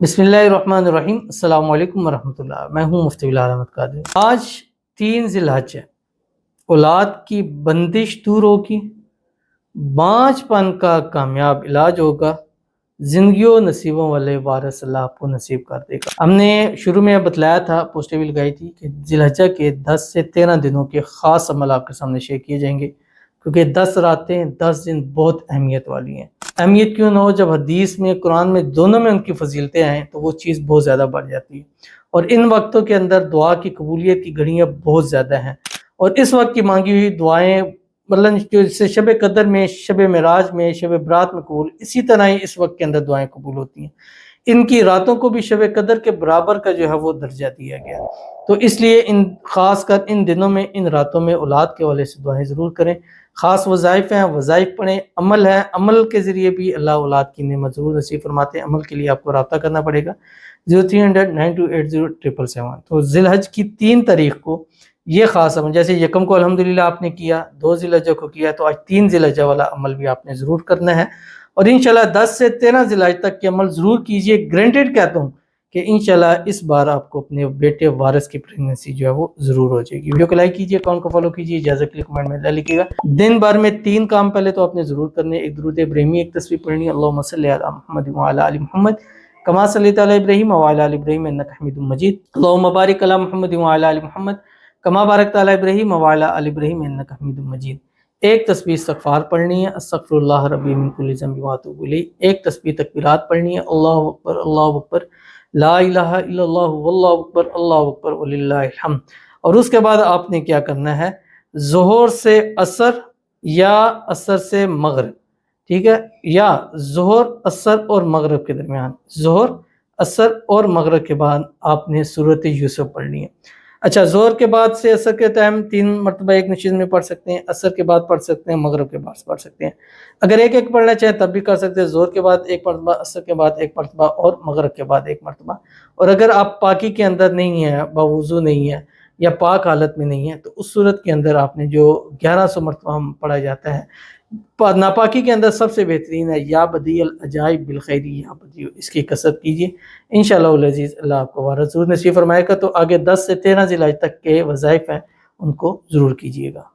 बिस्मिल्लाहिर्रहमानिर्रहीम। अस्सलाम वालेकुम वरहमतुल्लाह। मैं हूँ मुफ्ती बिलाल अहमद कादरी। आज 3 ज़िलहज है। औलाद की बंदिश दूर होगी, बांझपन का कामयाब इलाज होगा, ज़िंदगी व नसीबों वाले वारिस अल्लाह आपको नसीब कर देगा। हमने शुरू में बतलाया था, पोस्टें भी लगाई थी कि ज़िलहज के 10 से 13 दिनों के ख़ास अमल आपके सामने शेयर किए जाएंगे, क्योंकि 10 रातें 10 दिन बहुत अहमियत वाली हैं। अहमियत क्यों ना हो, जब हदीस में कुरान में दोनों में उनकी फजीलतें आएँ तो वो चीज़ बहुत ज़्यादा बढ़ जाती है। और इन वक्तों के अंदर दुआ की कबूलियत की घड़ियाँ बहुत ज़्यादा हैं, और इस वक्त की मांगी हुई दुआएँ मतलब जो जैसे शब कदर में, शब मेराज में, शब बरात में कबूल, इसी तरह ही इस वक्त के अंदर दुआएं कबूल होती हैं। इनकी रातों को भी शब कदर के बराबर का जो है वो दर्जा दिया गया। तो इसलिए इन खासकर इन दिनों में, इन रातों में औलाद के हवाले से दुआएं ज़रूर करें। ख़ास वज़ाइफ़ हैं, वज़ाइफ़ पढ़ें, अमल है, अमल के ज़रिए भी अल्लाह औलाद की नेमत ज़रूर नसीब फरमाते हैं। अमल के लिए आपको रब्ता करना पड़ेगा 0300 9280 777। तो ज़िलहज की 3 तारीख को ये ख़ास अमल, जैसे यकम को अल्हम्दुलिल्लाह आपने किया, 2 ज़िलहज को किया, तो आज 3 ज़िलहज वाला अमल भी आपने ज़रूर करना है। और इंशाल्लाह 10 से 13 ज़िलहज तक के अमल ज़रूर कीजिए। ग्रांटेड कहता हूँ कि इंशाल्लाह इस बार आपको अपने बेटे वारिस की प्रेगनेंसी जो है वो ज़रूर हो जाएगी। वीडियो को लाइक कीजिए, अकाउंट को फॉलो कीजिए, इजाज़त के लिए कमेंट में लिखिएगा। दिन भर में 3 काम पहले तो आपने ज़रूर करने। एक दुरूद इब्राहिमी, एक तस्बीह पढ़नी है, अल्लाहुम्मा सल्लि अला मुहम्मद व अला आलि मुहम्मद कमा सल्लैता अला इब्राहीम व अला आलि इब्राहीम इन्नका हमीदुम मजीद। अल्लाहुम्मा बारिक अला मुहम्मद व अला आलि मुहम्मद कमा बारकता अला इब्राहीम व अला आलि इब्राहीम इन्नका हमीदुम मजीद। एक तस्बीह इस्तिग़फ़ार पढ़नी है, अस्तग़फ़िरुल्लाह रब्बी मिन कुल्लि ज़ंबिन व अतूबु इलैह। एक तस्बीह तकबीरात पढ़नी है, अल्लाहु अकबर, ला इलाहा इल्लल्लाहु वल्लाहु अकबर वलिल्लाहिल हम्द। और उसके बाद आपने क्या करना है, ज़ोहर से असर या असर से मगरिब, ठीक है, या ज़ोहर, असर और मगरिब के दरमियान, ज़ोहर, असर और मगरिब के बाद आपने सूरत यूसुफ पढ़नी है। अच्छा, ज़ोहर के बाद से असर के टाइम 3 मरतबा एक नशीद में पढ़ सकते हैं, असर के बाद पढ़ सकते हैं, मगरिब के बाद पढ़ सकते हैं। अगर एक एक पढ़ना चाहें तब भी कर सकते हैं, ज़ोहर के बाद एक मरतबा, असर के बाद एक मरतबा और मगरिब के बाद एक मरतबा। और अगर आप पाकी के अंदर नहीं है, बावुज़ू नहीं है या पाक हालत में नहीं है, तो उस सूरत के अंदर आपने जो 1100 मरतबा हम पढ़ा जाता है, नापाकी के अंदर सबसे बेहतरीन है या बदीअल अजाइब बिल खैरी या बदीउ, इसकी कसरत कीजिए। इंशाअल्लाह अज़ीज़ अल्लाह आपको वारिस ज़रूर नसीब फरमाएगा। तो आगे 10 से 13 ज़िलहज तक के वज़ाइफ़ हैं, उनको ज़रूर कीजिएगा।